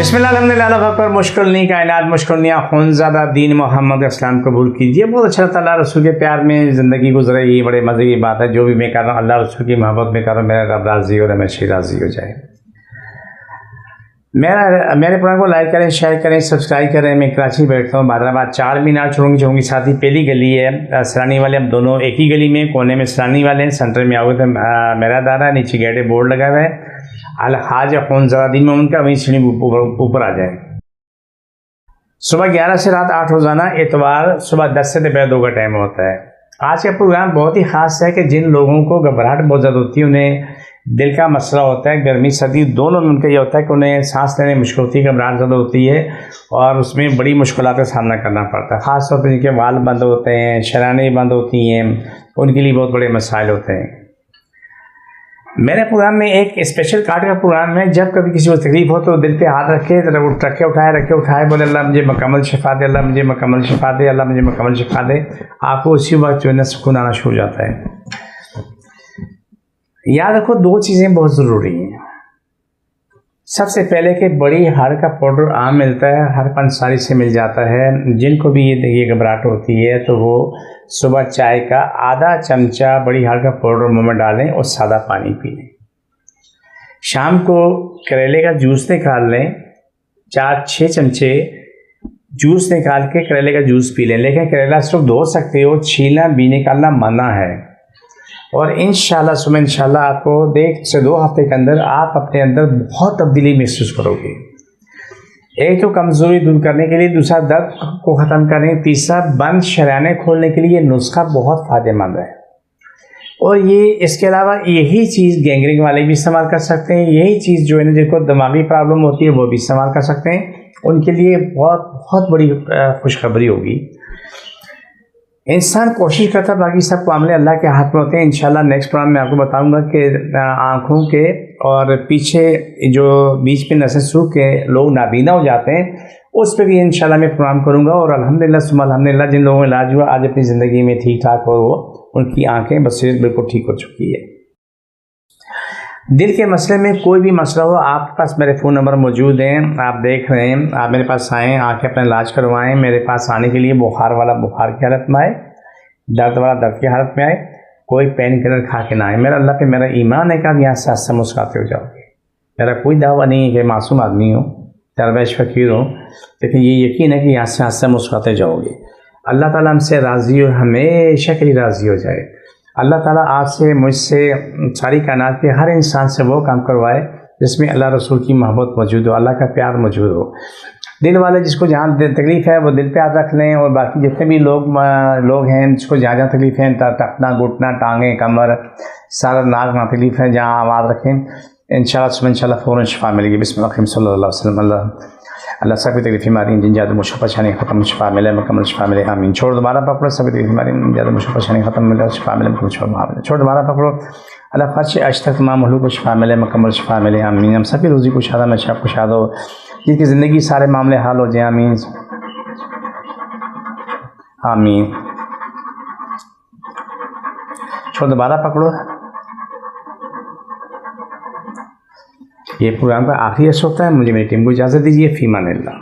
बिस्मिल्लाह अल्हम्दुलिल्लाह अकबर मुश्किल नहीं कायनात मुश्किल नहीं खुनज़ादा दीन मोहम्मद इस्लाम कबूल कीजिए। बहुत अच्छा अल्लाह रसूल के प्यार में ज़िंदगी गुजरे, ये बड़े मज़े की बात है। जो भी मैं कर रहा हूँ अल्लाह रसूल की मोहब्बत में कर रहा हूँ, मेरा रब राज़ी हो, हमेशा राज़ी हो जाए। मेरे प्रोग्राम को लाइक करें, शेयर करें, सब्सक्राइब करें। मैं कराची बैठता हूँ, हैदराबाद 4 मीनार चौंगी साथ ही पहली गली है, सरानी वाले हम दोनों एक ही गली में, कोने में सरानी वाले हैं, सेंटर में आओगे तो मेरा दारा, नीचे गेटे बोर्ड लगा हुआ है अल ख्वाजा खुनज़ादा दीन में उनका, वहीं सीढ़ी ऊपर आ जाए। सुबह 11 से रात 8 रोज़ाना, इतवार सुबह 10 से दोपहर 2 का टाइम होता है। आज का प्रोग्राम बहुत ही ख़ास है कि जिन लोगों को घबराहट बहुत ज़्यादा होती है, उन्हें दिल का मसला होता है, गर्मी सर्दी दोनों में उनका ये होता है कि उन्हें सांस लेने में मुश्किल होती है, घबराहट ज़्यादा होती है और उसमें बड़ी मुश्किलात का सामना करना पड़ता है। ख़ास तौर पर जिनके वाल बंद होते हैं, शरानें बंद होती हैं, उनके लिए बहुत बड़े मसाइल होते हैं। मेरे प्रोग्राम में एक स्पेशल कार्ड का प्रोग्राम है। जब कभी किसी को तकलीफ हो तो दिल पे हाथ रखे, रखे उठाए, बोले अल्लाह मुझे मुकम्मल शिफा दे, अल्लाह मुझे मुकम्मल शिफा दे, अल्लाह मुझे मुकम्मल शिफा दे। आपको उसी वक्त जो है ना सुकून आना शुरू हो जाता है। याद रखो 2 चीज़ें बहुत ज़रूरी हैं। सबसे पहले कि बड़ी हाड़ का पाउडर आम मिलता है, हर पंसारी से मिल जाता है। जिनको भी ये घबराहट होती है तो वो सुबह चाय का आधा चमचा बड़ी हाड़ का पाउडर मुँह में डालें और सादा पानी पी लें। शाम को करेले का जूस निकाल लें, 4-6 चमचे जूस निकाल के करेले का जूस पी लें। लेकिन करेला सिर्फ धो सकते हो, छीलना भी निकालना मना है। और इंशाल्लाह सुबह इंशाल्लाह आपको 1 से 2 हफ्ते के अंदर आप अपने अंदर बहुत तब्दीली महसूस करोगे। एक तो कमज़ोरी दूर करने के लिए, दूसरा दर्द को ख़त्म करने, तीसरा बंद शराने खोलने के लिए नुस्खा बहुत फ़ायदेमंद है। और ये इसके अलावा यही चीज़ गैंग्रीन वाले भी इस्तेमाल कर सकते हैं। यही चीज़ जो है ना जिनको दिमागी प्रॉब्लम होती है वो भी इस्तेमाल कर सकते हैं। उनके लिए बहुत बड़ी खुशखबरी होगी। इंसान कोशिश करता है, बाकी सब मामले अल्लाह के हाथ में होते हैं। इंशाल्लाह नेक्स्ट प्रोग्राम में आपको बताऊंगा कि आँखों के और पीछे जो बीच में नसें सूख के लोग नाबीना हो जाते हैं, उस पर भी इंशाल्लाह मैं प्रोग्राम करूंगा। और अल्हम्दुलिल्लाह सुम्मा अल्हम्दुलिल्लाह जिन लोगों का इलाज हुआ आज अपनी ज़िंदगी में ठीक ठाक और वो उनकी आँखें बसीरत बिल्कुल ठीक हो चुकी है। दिल के मसले में कोई भी मसला हो, आपके पास मेरे फ़ोन नंबर मौजूद हैं, आप देख रहे हैं। आप मेरे पास आएँ, आके अपना इलाज करवाएं। मेरे पास आने के लिए बुखार वाला बुखार की हालत में आए, दर्द वाला दर्द की हालत में आए, कोई पेन किलर खा के ना आए। मेरा अल्लाह पे मेरा ईमान है कि आप यहाँ से आस्ते मुस्कुराते हो जाओगे। मेरा कोई दावा नहीं है कि मासूम आदमी हो, दरवेश फ़कीर हो, लेकिन ये यकीन है कि यहाँ से आस्ते मुस्कुराते जाओगे। अल्लाह ताला हमसे राज़ी हो, हमेशा के लिए राज़ी हो जाए। अल्लाह ताला आपसे, मुझसे, सारी कायनात के हर इंसान से वो काम करवाए जिसमें अल्लाह रसूल की मोहब्बत मौजूद हो, अल्लाह का प्यार मौजूद हो। दिल वाले जिसको जहाँ तकलीफ़ है वो दिल पे हाथ रख लें। और बाकी जितने भी लोग हैं जिसको जहाँ तकलीफ़ है, टखना, घुटना, टांगें, कमर, सारा नाक में तकलीफ़ है, जहाँ आवाज़ रखें, इंशाल्लाह फ़ौरन शिफा मिलेगी। बिस्मिल्लाह सल्लल्लाहु अलैहि वसल्लम। अल्लाह सभी तकलीफ़ मारी जिन ज़्यादा मुश्किल परेशानी ख़त्म, शिफा मिले, मुकम्मल शिफा मिले, आमीन। छोड़ दोबारा पकड़ो, सभी तकलीफ़ मारी ज़्यादा मुश्किल परेशानी ख़त्म मिले, शिफा मिले, मुकम्मल शिफा मिले। छोड़ दोबारा पकड़ो, अल्लाह फर्श आज तक तमाम महलूक को शिफा मिले, मुकम्मल शिफा मिले, आमीन। हम सभी रोज़ी को शादा में शब को शाद हो, जिनकी ज़िंदगी सारे मामले हाल हो जाए, आमीन आमीन। छोड़ दोबारा पकड़ो। ये प्रोग्राम का आखिरी असर होता है। मुझे मेरी टीम को इजाज़त दीजिए। फ़ी अमान अल्लाह।